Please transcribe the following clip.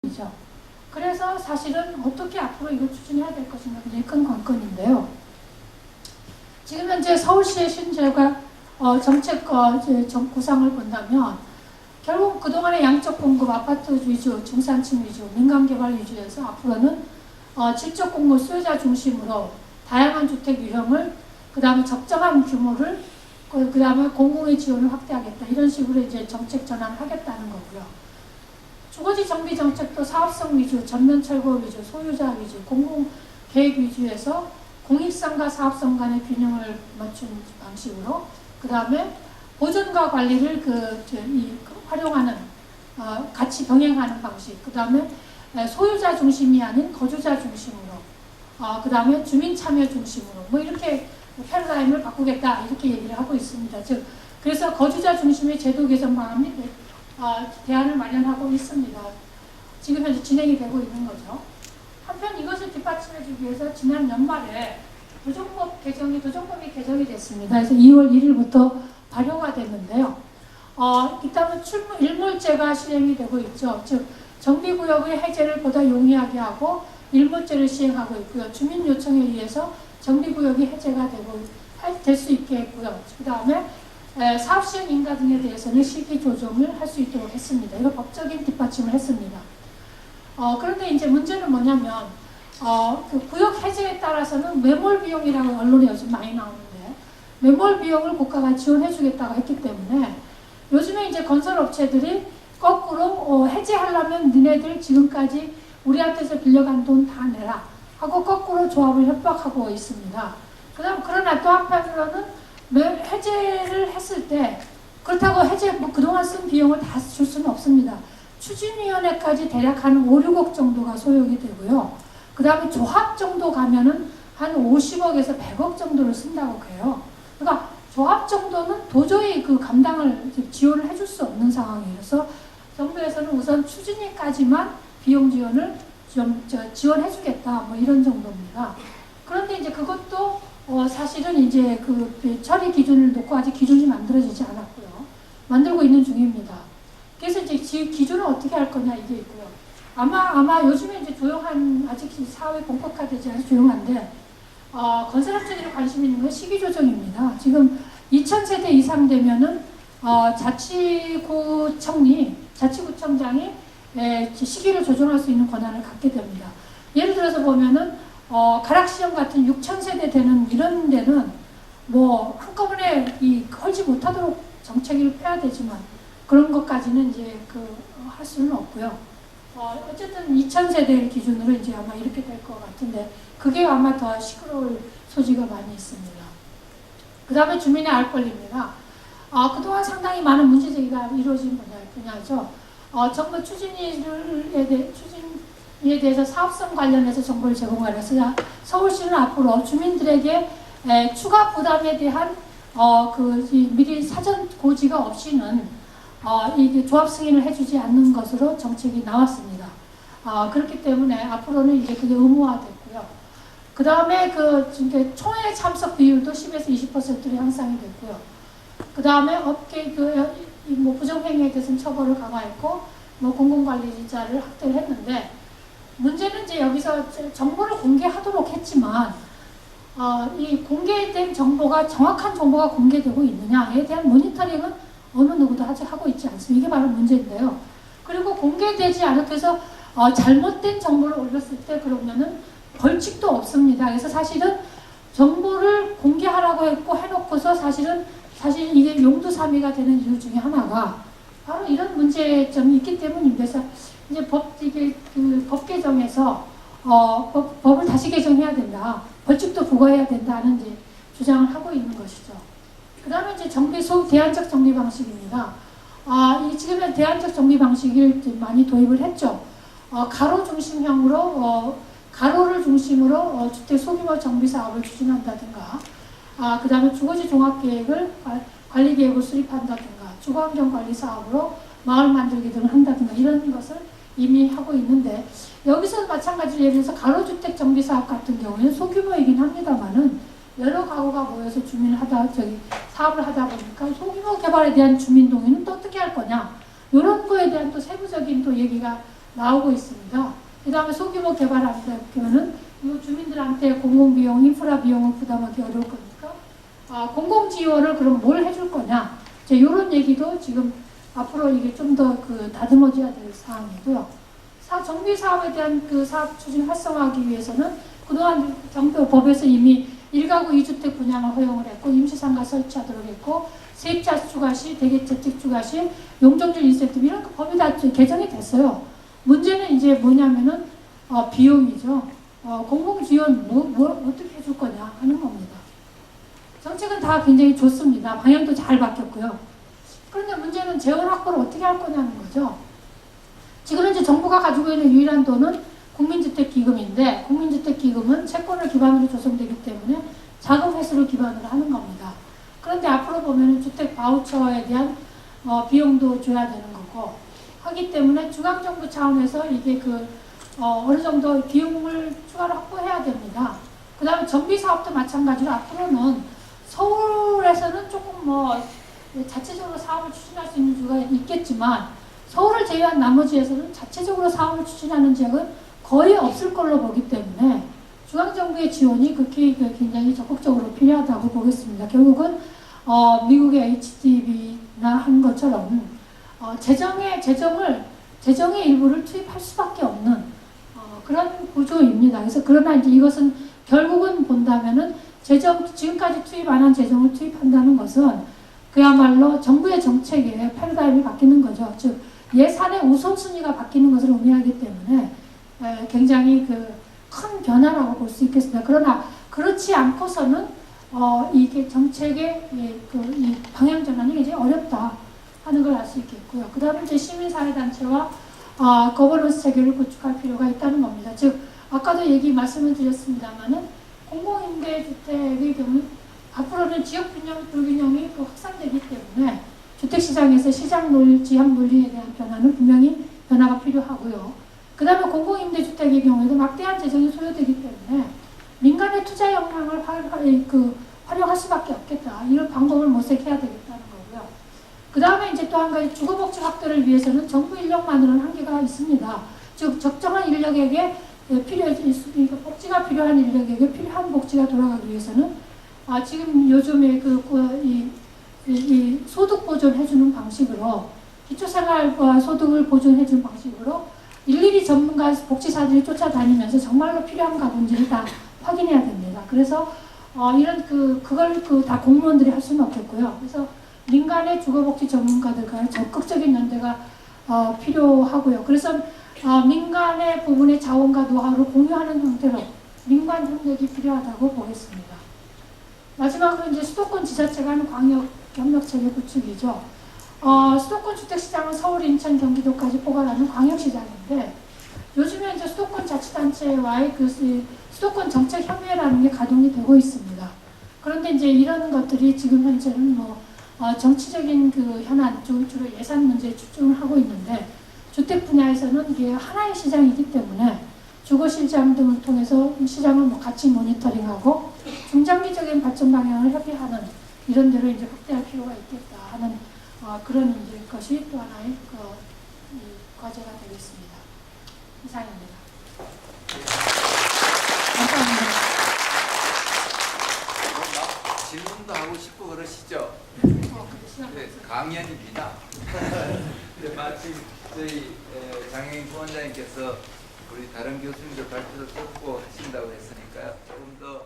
이죠. 그래서 사실은 어떻게 앞으로 이걸 추진해야 될 것인가 굉장히 큰 관건인데요. 지금 현재 서울시의 신재가 정책 구상을 본다면 결국 그동안의 양적 공급, 아파트 위주, 중산층 위주, 민간개발 위주에서 앞으로는 질적 공급 수요자 중심으로 다양한 주택 유형을, 그 다음에 적정한 규모를, 그 다음에 공공의 지원을 확대하겠다. 이런 식으로 이제 정책 전환을 하겠다는 거고요. 주거지 정비 정책도 사업성 위주, 전면 철거 위주, 소유자 위주, 공공 계획 위주에서 공익성과 사업성 간의 균형을 맞춘 방식으로, 그 다음에 보존과 관리를 활용하는, 같이 병행하는 방식, 그 다음에 소유자 중심이 아닌 거주자 중심으로, 그 다음에 주민 참여 중심으로, 뭐 이렇게 패러다임을 바꾸겠다, 이렇게 얘기를 하고 있습니다. 즉, 그래서 거주자 중심의 제도 개선 방안 및 대안을 마련하고 있습니다. 지금 현재 진행이 되고 있는 거죠. 한편 이것을 뒷받침해주기 위해서 지난 연말에 도정법이 개정이 됐습니다. 그래서 2월 1일부터 발효가 됐는데요. 일단은 일몰제가 실행이 되고 있죠. 즉 정비구역의 해제를 보다 용이하게 하고 일몰제를 시행하고 있고요. 주민 요청에 의해서 정비구역이 해제가 될 수 있게 했고요. 그 다음에 사업시행 인가 등에 대해서는 시기 조정을 할 수 있도록 했습니다. 이거 법적인 뒷받침을 했습니다. 그런데 이제 문제는 뭐냐면 그 구역 해제에 따라서는 매몰 비용이라고 언론에 요즘 많이 나오는데, 매몰 비용을 국가가 지원해 주겠다고 했기 때문에 요즘에 이제 건설업체들이 거꾸로 해제하려면 니네들 지금까지 우리한테서 빌려간 돈 다 내라 하고 거꾸로 조합을 협박하고 있습니다. 그러나 또 한편으로는 해제를 했을 때 그렇다고 그동안 쓴 비용을 다 줄 수는 없습니다. 추진위원회까지 대략 한 5, 6억 정도가 소요가 되고요. 그 다음에 조합 정도 가면은 한 50억에서 100억 정도를 쓴다고 해요. 그러니까 조합 정도는 도저히 그 감당을 지원을 해줄 수 없는 상황이어서 정부에서는 우선 추진위까지만 비용 지원을 지원해주겠다, 뭐 이런 정도입니다. 그런데 이제 그것도 사실은 이제 그 처리 기준을 놓고 아직 기준이 만들어지지 않았고요. 만들고 있는 중입니다. 그래서 이제 기준을 어떻게 할 거냐 이게 있고요. 아마 요즘에 이제 아직 사회 본격화되지 않아서 조용한데, 건설업체들이 관심 있는 건 시기 조정입니다. 지금 2000세대 이상 되면은, 자치구청장이 시기를 조정할 수 있는 권한을 갖게 됩니다. 예를 들어서 보면은, 가락시험 같은 6000세대 되는 이런 데는 뭐 한꺼번에 헐지 못하도록 정책을 펴야 되지만, 그런 것까지는 이제 할 수는 없고요. 어쨌든 2000세대를 기준으로 이제 아마 이렇게 될 것 같은데, 그게 아마 더 시끄러울 소지가 많이 있습니다. 그 다음에 주민의 알 권리입니다. 그동안 상당히 많은 문제 제기가 이루어진 분야죠. 정부 추진위에 대해서 사업성 관련해서 정보를 제공하려 해서 서울시는 앞으로 주민들에게 추가 부담에 대한 미리 사전 고지가 없이는 이게 조합 승인을 해주지 않는 것으로 정책이 나왔습니다. 그렇기 때문에 앞으로는 이제 그게 의무화됐고요. 그 다음에 총회 참석 비율도 10에서 20%로 향상이 됐고요. 그 다음에 업계 부정행위에 대해서는 처벌을 강화했고, 공공관리자를 확대를 했는데, 문제는 이제 여기서 정보를 공개하도록 했지만, 이 공개된 정보가 정확한 정보가 공개되고 있느냐에 대한 모니터링은 어느 누구도 아직 하고 있지 않습니다. 이게 바로 문제인데요. 그리고 공개되지 않았고 해서 잘못된 정보를 올렸을 때 그러면은 벌칙도 없습니다. 그래서 사실은 정보를 공개하라고 해놓고서 사실 이게 용두사미가 되는 이유 중에 하나가 바로 이런 문제점이 있기 때문입니다. 그래서 이제 법 개정에서 법을 다시 개정해야 된다. 벌칙도 부과해야 된다는 이제 주장을 하고 있는 것이죠. 그 다음에 이제 대안적 정비 방식입니다. 지금은 대안적 정비 방식을 많이 도입을 했죠. 가로 중심형으로, 가로를 중심으로 주택 소규모 정비 사업을 추진한다든가, 그 다음에 주거지 종합계획을, 관리계획을 수립한다든가, 주거환경 관리 사업으로 마을 만들기 등을 한다든가, 이런 것을 이미 하고 있는데, 여기서 마찬가지로 예를 들어서 가로주택 정비 사업 같은 경우에는 소규모이긴 합니다만은, 여러 가구가 모여서 사업을 하다 보니까 소규모 개발에 대한 주민 동의는 또 어떻게 할 거냐, 이런 거에 대한 또 세부적인 또 얘기가 나오고 있습니다. 그 다음에 소규모 개발한다 보면은 이 주민들한테 공공비용, 인프라 비용을 부담하기 어려울 거니까 공공 지원을 그럼 뭘 해줄 거냐, 이제 이런 얘기도 지금 앞으로 이게 좀 더 다듬어져야 될 사항이고요. 정비 사업에 대한 그 사업 추진 활성화하기 위해서는 그동안 정부 법에서 이미 1가구 2주택 분양을 허용을 했고 임시상가 설치하도록 했고 세입자 추가 시, 대개저택 추가 시 용적률 인센티브 이런 거 법이 다 개정이 됐어요. 문제는 이제 뭐냐면은 비용이죠. 공공 지원 어떻게 해줄 거냐 하는 겁니다. 정책은 다 굉장히 좋습니다. 방향도 잘 바뀌었고요. 그런데 문제는 재원 확보를 어떻게 할 거냐는 거죠. 지금 현재 정부가 가지고 있는 유일한 돈은 국민주택기금인데 국민주택기금은 채권을 기반으로 조성되기 때문에 자금 회수를 기반으로 하는 겁니다. 그런데 앞으로 보면 주택 바우처에 대한 비용도 줘야 되는 거고 하기 때문에 중앙정부 차원에서 이게 어느 정도 비용을 추가로 확보해야 됩니다. 그 다음에 정비사업도 마찬가지로 앞으로는 서울에서는 조금 자체적으로 사업을 추진할 수 있는 주가 있겠지만 서울을 제외한 나머지에서는 자체적으로 사업을 추진하는 지역은 거의 없을 걸로 보기 때문에 중앙정부의 지원이 그렇게 굉장히 적극적으로 필요하다고 보겠습니다. 결국은 미국의 HDB나 한 것처럼 재정의 일부를 투입할 수밖에 없는 그런 구조입니다. 그래서 그러나 이제 이것은 결국은 본다면은 지금까지 투입 안 한 재정을 투입한다는 것은 그야말로 정부의 정책의 패러다임이 바뀌는 거죠. 즉 예산의 우선순위가 바뀌는 것을 의미하기 때문에 굉장히 큰 변화라고 볼 수 있겠습니다. 그러나 그렇지 않고서는 이게 정책의 이 방향 전환이 굉장히 어렵다 하는 걸 알 수 있겠고요. 그 다음에 이제 시민사회단체와 거버넌스 체계를 구축할 필요가 있다는 겁니다. 즉 아까도 말씀을 드렸습니다만은 공공임대주택의 경우 앞으로는 지역균형, 불균형이 확산되기 때문에 주택시장에서 시장 지역 논리에 대한 변화는 분명히 변화가 필요하고요. 그 다음에 공공임대주택의 경우에도 막대한 재정이 소요되기 때문에 민간의 투자 역량을 활용할 수밖에 없겠다. 이런 방법을 모색해야 되겠다는 거고요. 그 다음에 이제 또 한 가지 주거복지 확대를 위해서는 정부 인력만으로는 한계가 있습니다. 즉 적정한 인력에게 복지가 필요한 인력에게 필요한 복지가 돌아가기 위해서는 지금 요즘에 이 소득 보존해주는 방식으로 기초생활과 소득을 보존해주는 방식으로 일일이 전문가 복지사들이 쫓아다니면서 정말로 필요한가 본지를 다 확인해야 됩니다. 그래서 그걸 다 공무원들이 할 수는 없겠고요. 그래서 민간의 주거복지 전문가들과 적극적인 연대가 필요하고요. 그래서 민간의 부분의 자원과 노하우를 공유하는 형태로 민관 협력이 필요하다고 보겠습니다. 마지막으로 이제 수도권 지자체가 하는 광역 협력체계 구축이죠. 수도권 주택시장은 서울, 인천, 경기도까지 포괄하는 광역시장인데 요즘에 이제 수도권 자치단체와의 수도권 정책협의회라는 게 가동이 되고 있습니다. 그런데 이제 이런 것들이 지금 현재는 정치적인 현안, 주로 예산 문제에 집중을 하고 있는데 주택 분야에서는 이게 하나의 시장이기 때문에 주거시장 등을 통해서 시장을 같이 모니터링하고 중장기적인 발전 방향을 협의하는 이런 데로 이제 확대할 필요가 있겠다 하는 그런 이제 것이 또 하나의 과제가 되겠습니다. 이상입니다. 감사합니다. 질문도 하고 싶고 그러시죠? 네, 강연입니다. 네, 마침 저희 장혜인 부원장님께서 우리 다른 교수님들 발표를 듣고 하신다고 했으니까요. 조금 더